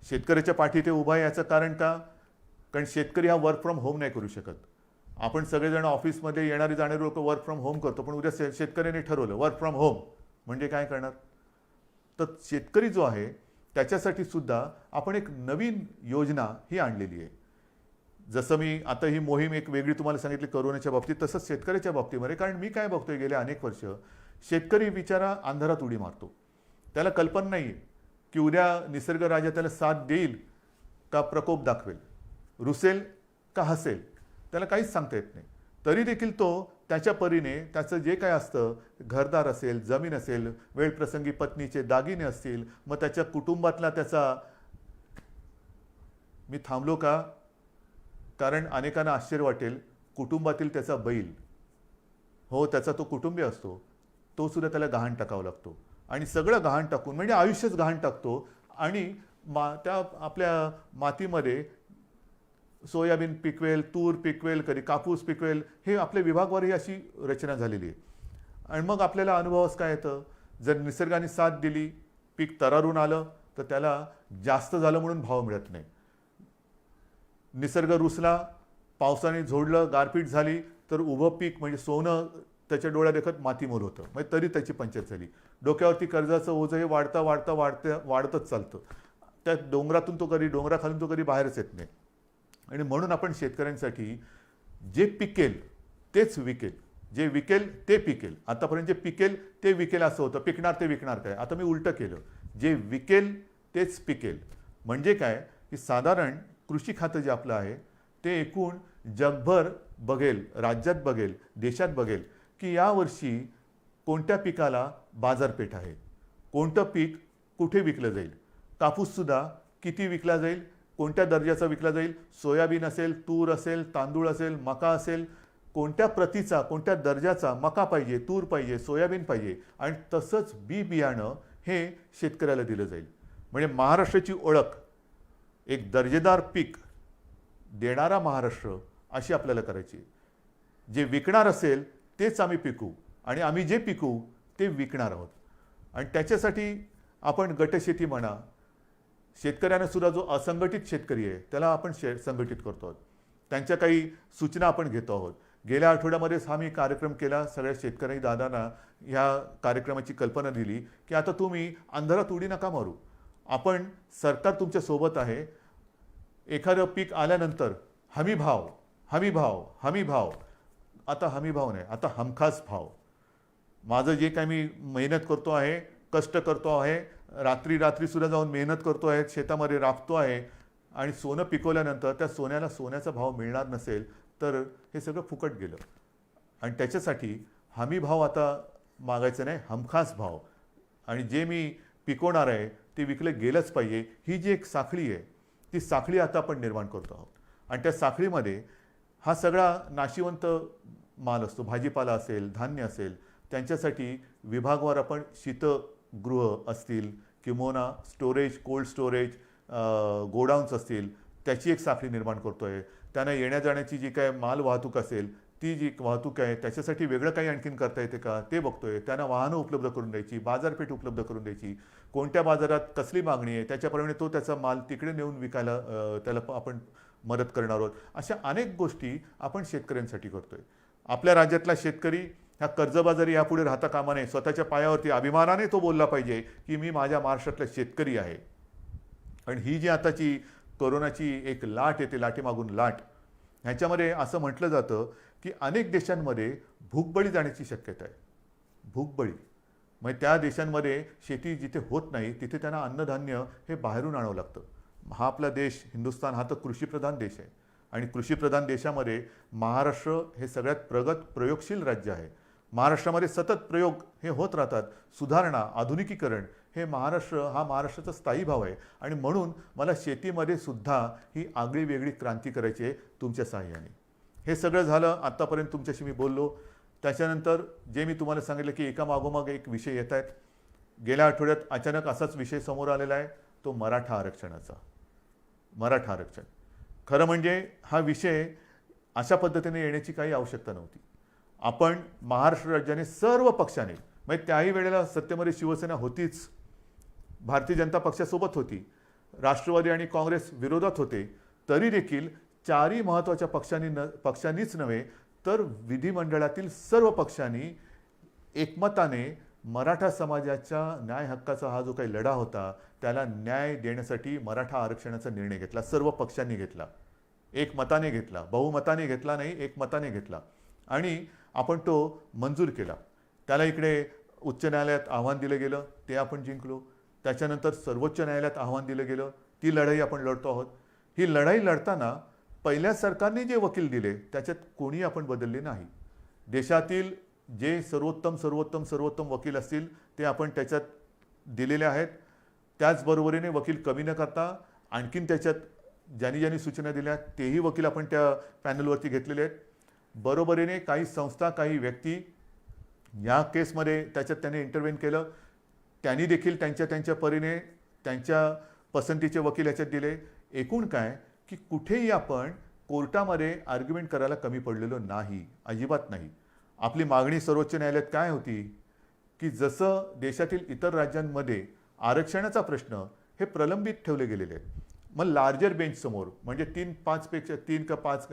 शेतकऱ्याच्या पाठी ते उभा आहे. याचं कारण का? कारण शेतकरी हा वर्क फ्रॉम होम नाही करू शकत. आपण सगळेजण ऑफिसमध्ये येणारी जाणारी लोक वर्क फ्रॉम होम करतो, पण उद्या शेतकऱ्याने ठरवलं वर्क फ्रॉम होम म्हणजे काय करणार? तर शेतकरी जो आहे त्याच्यासाठी सुद्धा आपण एक नवीन योजना ही आणलेली आहे जसं मी आता ही मोहीम एक वेगळी तुम्हाला सांगितली करोनाच्या बाबतीत, तसंच शेतकऱ्याच्या बाबतीमध्ये. कारण मी काय बघतोय गेले अनेक वर्ष, शेतकरी बिचारा अंधारात उडी मारतो. त्याला कल्पना नाही आहे की उद्या निसर्ग राजा त्याला साथ देईल का प्रकोप दाखवेल, रुसेल का हसेल, त्याला काहीच सांगता येत नाही. तरी देखील तो त्याच्या परीने त्याचं जे काय असतं, घरदार असेल, जमीन असेल, वेळप्रसंगी पत्नीचे दागिने असतील, मग त्याच्या कुटुंबातला त्याचा, मी थांबलो का कारण अनेकांना आश्चर्य वाटेल, कुटुंबातील त्याचा बैल, हो त्याचा तो कुटुंबीय असतो, तो सुद्धा त्याला गहाण टाकावा लागतो. आणि सगळं गहाण टाकून म्हणजे आयुष्यच गहाण टाकतो. आणि त्या आपल्या मातीमध्ये सोयाबीन पिकवेल, तूर पिकवेल, कधी कापूस पिकवेल, हे आपल्या विभागवारही अशी रचना झालेली आहे. आणि मग आपल्याला अनुभवास काय येतं, जर निसर्गाने साथ दिली, पीक तरारून आलं, तर त्याला जास्त झालं म्हणून भाव मिळत नाही. निसर्ग रुसला, पावसाने झोडलं, गारपीट झाली, तर उभं पीक म्हणजे सोनं त्याच्या डोळ्या देखत मातीमोल होतं. म्हणजे तरी त्याची पंचायत झाली. डोक्यावरती कर्जाचं ओझं हे वाढतच चालतं. त्या डोंगरातून तो कधी, डोंगराखालून तो कधी बाहेरच येत नाही. आणि म्हणून आपण शेतकऱ्यांसाठी जे पिकेल तेच विकेल, जे विकेल ते पिकेल. आतापर्यंत जे पिकेल ते विकेल असं होतं, पिकणार ते विकणार काय. आता मी उलटं केलं, जे विकेल तेच पिकेल. म्हणजे काय की साधारण कृषी खातं जे आपलं आहे ते एकूण जगभर बघेल, राज्यात बघेल, देशात बघेल की यावर्षी कोणत्या पिकाला बाजारपेठ आहे, कोणतं पीक कुठे विकलं जाईल. कापूससुद्धा किती विकला जाईल, कोणत्या दर्जाचा विकला जाईल, सोयाबीन असेल, तूर असेल, तांदूळ असेल, मका असेल, कोणत्या प्रतीचा, कोणत्या दर्जाचा मका पाहिजे, तूर पाहिजे, सोयाबीन पाहिजे. आणि तसंच बी बियाणं हे शेतकऱ्याला दिलं जाईल. म्हणजे महाराष्ट्राची ओळख एक दर्जेदार पीक देणारा महाराष्ट्र अशी आपल्याला करायची. जे विकणार असेल तेच आम्ही पिकू आणि आम्ही जे पिकू ते विकणार आहोत. आणि त्याच्यासाठी आपण गटशेती म्हणा, शेतकऱ्यांना सुद्धा जो असंघटित शेतकरी आहे त्याला आपण संघटित करतो आहोत. त्यांच्या काही सूचना आपण घेतो आहोत. गेल्या आठवड्यामध्येच हा मी कार्यक्रम केला. सगळ्या शेतकरी दादांना ह्या कार्यक्रमाची कल्पना दिली की आता तुम्ही अंधारात उडी नका मारू. आपण, सरकार तुमच्या सोबत आहे. एखादं पीक आल्यानंतर हमी भाव, हमी भाव, हमी भाव. आता हमी भाव नाही, आता हमखास भाव. माझं जे काही मी मेहनत करतो आहे, कष्ट करतो आहे, रात्री सुद्धा जाऊन मेहनत करतो आहे, शेतामध्ये राबतो आहे, आणि सोनं पिकवल्यानंतर त्या सोन्याला सोन्याचा भाव मिळणार नसेल तर हे सगळं फुकट गेलं. आणि त्याच्यासाठी हमी भाव आता मागायचं नाही, हमखास भाव. आणि जे मी पिकवणार आहे ते विकलं गेलंच पाहिजे. ही जी एक साखळी आहे ती साखळी आता आपण निर्माण करतो आहोत. आणि त्या साखळीमध्ये हा सगळा नाशिवंत माल असतो, भाजीपाला असेल, धान्य असेल, त्यांच्यासाठी विभागवार आपण शीतगृह असतील किंवा स्टोरेज, कोल्ड स्टोरेज, गोडाऊन्स असतील, त्याची एक साखळी निर्माण करतो आहे. त्यांना येण्या जाण्याची जी काय माल वाहतूक असेल ती जी वाहतूक आहे त्याच्यासाठी वेगळं काही आणखीन करता येते का ते बघतोय. त्यांना वाहनं उपलब्ध करून द्यायची, बाजारपेठ उपलब्ध करून द्यायची, कोणत्या बाजारात कसली मागणी आहे त्याच्याप्रमाणे तो त्याचा माल तिकडे नेऊन विकायला त्याला आपण मदत करणार आहोत. अशा अनेक गोष्टी आपण शेतकऱ्यांसाठी करतोय. आपल्या राज्यातला शेतकरी ह्या कर्जबाजारी यापुढे राहता कामा नये. स्वतःच्या पायावरती अभिमानाने तो बोलला पाहिजे की मी माझ्या महाराष्ट्रातला शेतकरी आहे. आणि ही जी आताची कोरोनाची एक लाट येते, लाटेमागून लाट, ह्याच्यामध्ये असं म्हटलं जातं की अनेक देशांमध्ये भूकबळी जाण्याची शक्यता आहे. भूकबळी म्हणजे त्या देशांमध्ये शेती जिथे होत नाही तिथे त्यांना अन्नधान्य हे बाहेरून आणावं लागतं. हा आपला देश हिंदुस्थान हा तर कृषीप्रधान देश आहे. आणि कृषीप्रधान देशामध्ये महाराष्ट्र हे सगळ्यात प्रगत प्रयोगशील राज्य आहे. महाराष्ट्रामध्ये सतत प्रयोग हे होत राहतात. सुधारणा, आधुनिकीकरण हे हा महाराष्ट्राचा स्थायी भाव आहे. आणि म्हणून मला शेतीमध्ये सुद्धा ही आगळी वेगळी क्रांती करायची आहे तुमच्या साहाय्याने. हे सगळं झालं, आत्तापर्यंत तुमच्याशी मी बोललो. त्याच्यानंतर जे मी तुम्हाला सांगितलं की एका मागोमाग एक विषय येत आहेत. गेल्या आठवड्यात अचानक असाच विषय समोर आलेला आहे, तो मराठा आरक्षणाचा. मराठा आरक्षण खरं म्हणजे हा विषय अशा पद्धतीने येण्याची काही आवश्यकता नव्हती. आपण महाराष्ट्र राज्याने सर्व पक्षाने, म्हणजे त्याही वेळेला सत्तेमध्ये शिवसेना होतीच, भारतीय जनता पक्षासोबत होती, राष्ट्रवादी आणि काँग्रेस विरोधात होते, तरी देखील चारही महत्त्वाच्या पक्षांनीच नव्हे तर विधिमंडळातील सर्व पक्षांनी एकमताने मराठा समाजाच्या न्याय हक्काचा हा जो काही लढा होता त्याला न्याय देण्यासाठी मराठा आरक्षणाचा निर्णय घेतला. सर्व पक्षांनी घेतला. एक मताने घेतला, बहुमताने घेतला नाही, एक मताने घेतला आणि आपण तो मंजूर केला. त्याला इकडे उच्च न्यायालयात आव्हान दिलं गेलं, ते आपण जिंकलो. त्याच्यानंतर सर्वोच्च न्यायालयात आव्हान दिलं गेलं, ती लढाई आपण लढतो आहोत. ही लढाई लढताना पहिल्या सरकारने जे वकील दिले त्याच्यात कोणी आपण बदलले नाही. देशातील जे सर्वोत्तम सर्वोत्तम सर्वोत्तम वकील असतील ते आपण त्याच्यात दिलेले आहेत. त्याचबरोबरीने वकील कमी न करता आणखीन त्याच्यात ज्यांनी सूचना दिल्या तेही वकील आपण त्या पॅनलवरती घेतलेले आहेत. बरोबरीने काही संस्था काही व्यक्ती या केसमध्ये त्याच्यात त्याने इंटरव्हेन केलं, त्यांनी देखील त्यांच्या परीने त्यांच्या पसंतीचे वकील याच्यात दिले. एकूण काय की कुठेही आपण कोर्टामध्ये आर्ग्युमेंट करायला कमी पडलेलो नाही, अजिबात नाही. आपली मागणी सर्वोच्च न्यायालयात काय होती की जसं देशातील इतर राज्यांमध्ये आरक्षणाचा प्रश्न हे प्रलंबित ठेवले गेलेले आहेत, मग लार्जर बेंचसमोर म्हणजे 3 का 5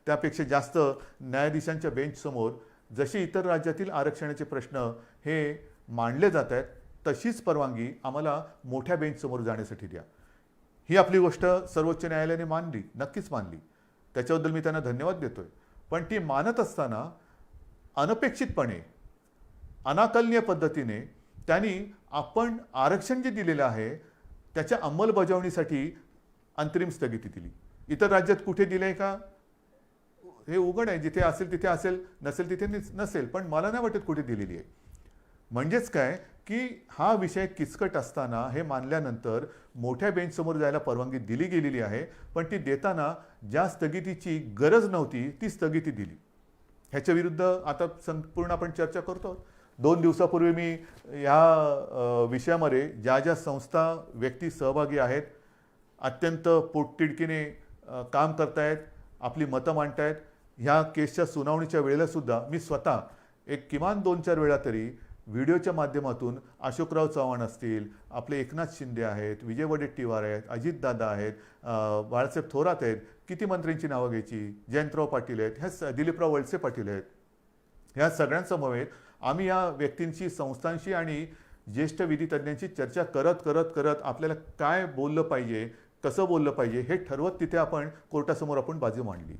त्यापेक्षा जास्त न्यायाधीशांच्या बेंचसमोर जसे इतर राज्यातील आरक्षणाचे प्रश्न हे मांडले जात आहेत तशीच परवानगी आम्हाला मोठ्या बेंचसमोर जाण्यासाठी द्या. ही आपली गोष्ट सर्वोच्च न्यायालयाने मानली, नक्कीच मानली. त्याच्याबद्दल मी त्यांना धन्यवाद देतोय. पण ती मानत असताना अनपेक्षितपणे अनाकलनीय पद्धतीने त्यांनी आपण आरक्षण जे दिलेलं आहे त्याच्या अंमलबजावणीसाठी अंतरिम स्थगिती दिली. इतर राज्यात कुठे दिलंय का हे उघड आहे, जिथे असेल तिथे असेल, नसेल तिथे नसेल, पण मला नाही वाटत कुठे दिलेली आहे. म्हणजेच काय की हा विषय किचकट असताना हे मानल्यानंतर मोठ्या बेंचसमोर जायला परवानगी दिली गेलेली आहे, पण ती देताना ज्या स्थगितीची गरज नव्हती ती स्थगिती दिली. ह्याच्या विरुद्ध आता संपूर्ण आपण चर्चा करतो. 2 दिवसापूर्वी मी ह्या विषयामध्ये ज्या संस्था व्यक्ती सहभागी आहेत, अत्यंत पोटतिडकीने काम करतायत, आपली मतं मांडतायत, ह्या केसच्या सुनावणीच्या वेळेला सुद्धा मी स्वतः एक किमान 2-4 वेळा तरी व्हिडिओच्या माध्यमातून अशोकराव चव्हाण असतील, आपले एकनाथ शिंदे आहेत, विजय वडेट्टीवार आहेत, अजितदादा आहेत, बाळासाहेब थोरात आहेत, किती मंत्र्यांची नावं घ्यायची, जयंतराव पाटील आहेत, ह्या दिलीपराव वळसे पाटील आहेत, ह्या सगळ्यांसमवेत आम्ही या व्यक्तींशी, संस्थांशी आणि ज्येष्ठ विधितज्ञांची चर्चा करत आपल्याला काय बोललं पाहिजे, कसं बोललं पाहिजे हे ठरवत तिथे आपण कोर्टासमोर आपण बाजू मांडली.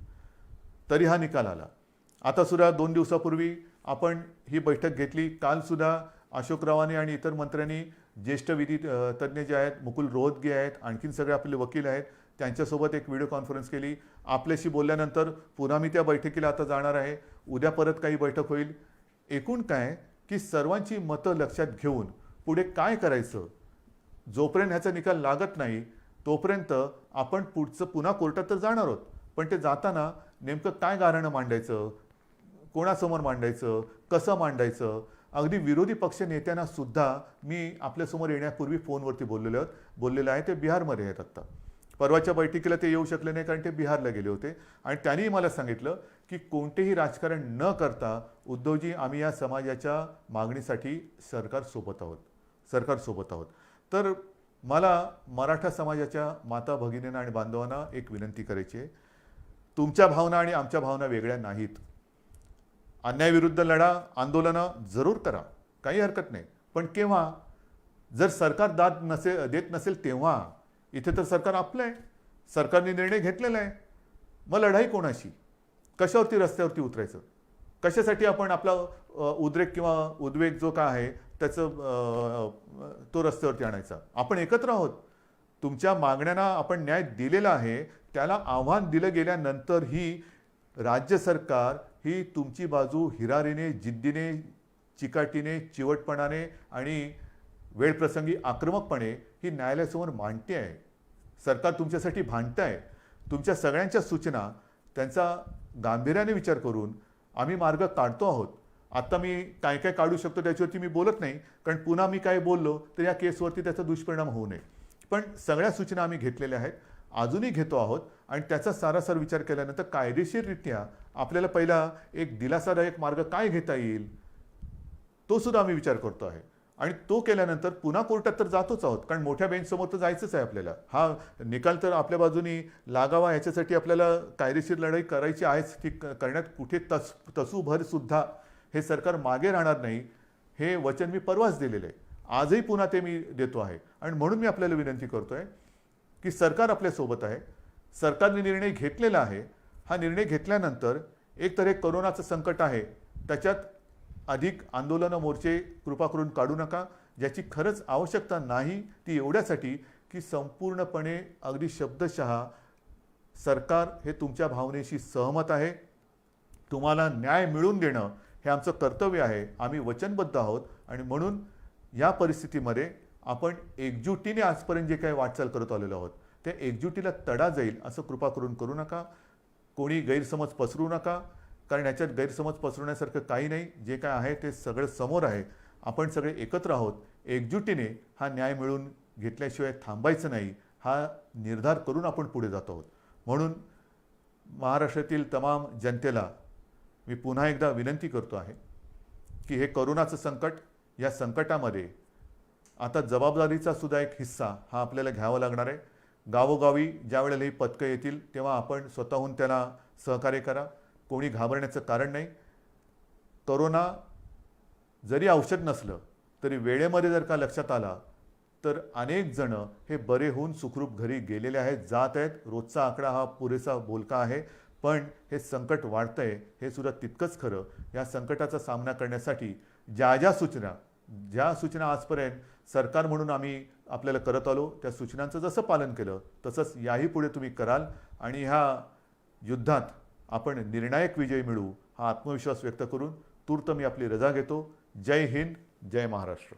तरी हा निकाल आला. आता सुद्धा 2 दिवसापूर्वी आपण ही बैठक घेतली. काल सुद्धा अशोकरावांनी आणि इतर मंत्र्यांनी, ज्येष्ठ विधी तज्ज्ञ जे आहेत, मुकुल रोहतगी आहेत, आणखीन सगळे आपले वकील आहेत, त्यांच्यासोबत एक व्हिडिओ कॉन्फरन्स केली. आपल्याशी बोलल्यानंतर पुन्हा मी त्या बैठकीला आता जाणार आहे. उद्या परत काही बैठक होईल. एकूण काय की सर्वांची मतं लक्षात घेऊन पुढे काय करायचं, जोपर्यंत ह्याचा निकाल लागत नाही तोपर्यंत आपण पुढचं पुन्हा कोर्टात तर जाणार आहोत, पण ते जाताना नेमकं काय गाऱ्हाणं मांडायचं, कोणासमोर मांडायचं, कसं मांडायचं. अगदी विरोधी पक्ष नेत्यांना सुद्धा मी आपल्यासमोर येण्यापूर्वी फोनवरती बोललेलं आहे. ते बिहारमध्ये आहेत आत्ता. परवाच्या बैठकीला ते येऊ शकले नाही कारण ते बिहारला गेले होते आणि त्यांनी मला सांगितलं की कोणतेही राजकारण न करता उद्धवजी आम्ही या समाजाच्या मागणीसाठी सरकारसोबत आहोत. तर मला मराठा समाजाच्या माता भगिनींना आणि बांधवांना एक विनंती करायची आहे. तुमच्या भावना आणि आमच्या भावना वेगळ्या नाहीत. अन्यायाविरुद्ध लढा, आंदोलनं जरूर करा, काही हरकत नाही. पण केव्हा, जर सरकार देत नसेल तेव्हा. इथे तर सरकार आपलं आहे, सरकारने निर्णय घेतलेला आहे. मग लढाई कोणाशी, कशावरती रस्त्यावरती उतरायचं, कशासाठी आपण आपला उद्रेक किंवा उद्वेग जो काय आहे त्याचं तो रस्त्यावरती आणायचा. आपण एकत्र आहोत. तुमच्या मागण्यांना आपण न्याय दिलेला आहे. त्याला आव्हान दिलं गेल्यानंतरही राज्य सरकार ही तुमची बाजू हिरारीने, जिद्दीने, चिकाटीने, चिवटपणाने आणि वेळप्रसंगी आक्रमकपणे ही न्यायालयासमोर मांडते आहे. सरकार तुमच्यासाठी भांडत आहे. तुमच्या सगळ्यांच्या सूचना त्यांचा गांभीर्याने विचार करून आम्ही मार्ग काढतो आहोत. आता मी काय काय काढू शकतो त्याच्यावरती मी बोलत नाही, कारण पुन्हा मी काय बोललो तर या केसवरती त्याचा दुष्परिणाम होऊ नये. पण सगळ्या सूचना आम्ही घेतलेल्या आहेत, अजूनही घेतो आहोत आणि त्याचा सारासार विचार केल्यानंतर कायदेशीररित्या आपल्याला पहिला एक दिलासादायक मार्ग काय घेता येईल तो सुद्धा आम्ही विचार करतो आहे. आणि तो केल्यानंतर पुन्हा कोर्टात तर जातोच आहोत, कारण मोठ्या बेंचसमोर तर जायचंच आहे आपल्याला. हा निकाल तर आपल्या बाजूनी लागावा ह्याच्यासाठी आपल्याला कायदेशीर लढाई करायची आहेच. ती करण्यात कुठे तसूभर सुद्धा हे सरकार मागे राहणार नाही, हे वचन मी परवाच दिलेलं आहे. आजही पुन्हा ते मी देतो आहे. आणि म्हणून मी आपल्याला विनंती करतो आहे की सरकार आपल्यासोबत आहे. सरकारने निर्णय घेतलेला आहे. हा निर्णय घेतल्यानंतर एक तर हे करोनाचं संकट आहे, त्याच्यात अधिक आंदोलनं मोर्चे कृपा करून काढू नका. ज्याची खरंच आवश्यकता नाही ती एवढ्यासाठी की संपूर्णपणे अगदी शब्दशः सरकार हे तुमच्या भावनेशी सहमत आहे. तुम्हाला न्याय मिळवून देणं हे आमचं कर्तव्य आहे. आम्ही वचनबद्ध आहोत आणि म्हणून या परिस्थितीमध्ये आपण एकजुटीने आजपर्यंत जे काही वाटचाल करत आलेलो आहोत त्या एकजुटीला तडा जाईल असं कृपा करून करू नका. कोणी गैरसमज पसरू नका, कारण याच्यात गैरसमज पसरवण्यासारखं काही नाही. जे काय आहे ते सगळं समोर आहे. आपण सगळे एकत्र आहोत. एकजुटीने हा न्याय मिळवून घेतल्याशिवाय थांबायचं नाही हा निर्धार करून आपण पुढे जात आहोत. म्हणून महाराष्ट्रातील तमाम जनतेला मी पुन्हा एकदा विनंती करतो आहे की हे करोनाचं संकट, या संकटामध्ये आता जबाबदारीचा सुद्धा एक हिस्सा हा आपल्याला घ्यावा लागणार आहे. गावोगावी ज्या वेळेला ही पथकं येतील तेव्हा आपण स्वतःहून त्याला सहकार्य करा. कोणी घाबरण्याचं कारण नाही. करोना जरी औषध नसलं तरी वेळेमध्ये जर का लक्षात आला तर अनेक जण हे बरे होऊन सुखरूप घरी गेलेले आहेत, जात आहेत. रोजचा आकडा हा पुरेसा बोलका आहे, पण हे संकट वाढतंय हे सुद्धा तितकंच खरं. या संकटाचा सामना करण्यासाठी ज्या सूचना आजपर्यंत सरकार म्हणून आम्ही आपल्याला करत आलो त्या सूचनांचं जसं पालन केलं तसंच याही पुढे तुम्ही कराल आणि ह्या युद्धात आपण निर्णायक विजय मिळवू हा आत्मविश्वास व्यक्त करून तूर्त मी आपली रजा घेतो. जय हिंद, जय महाराष्ट्र.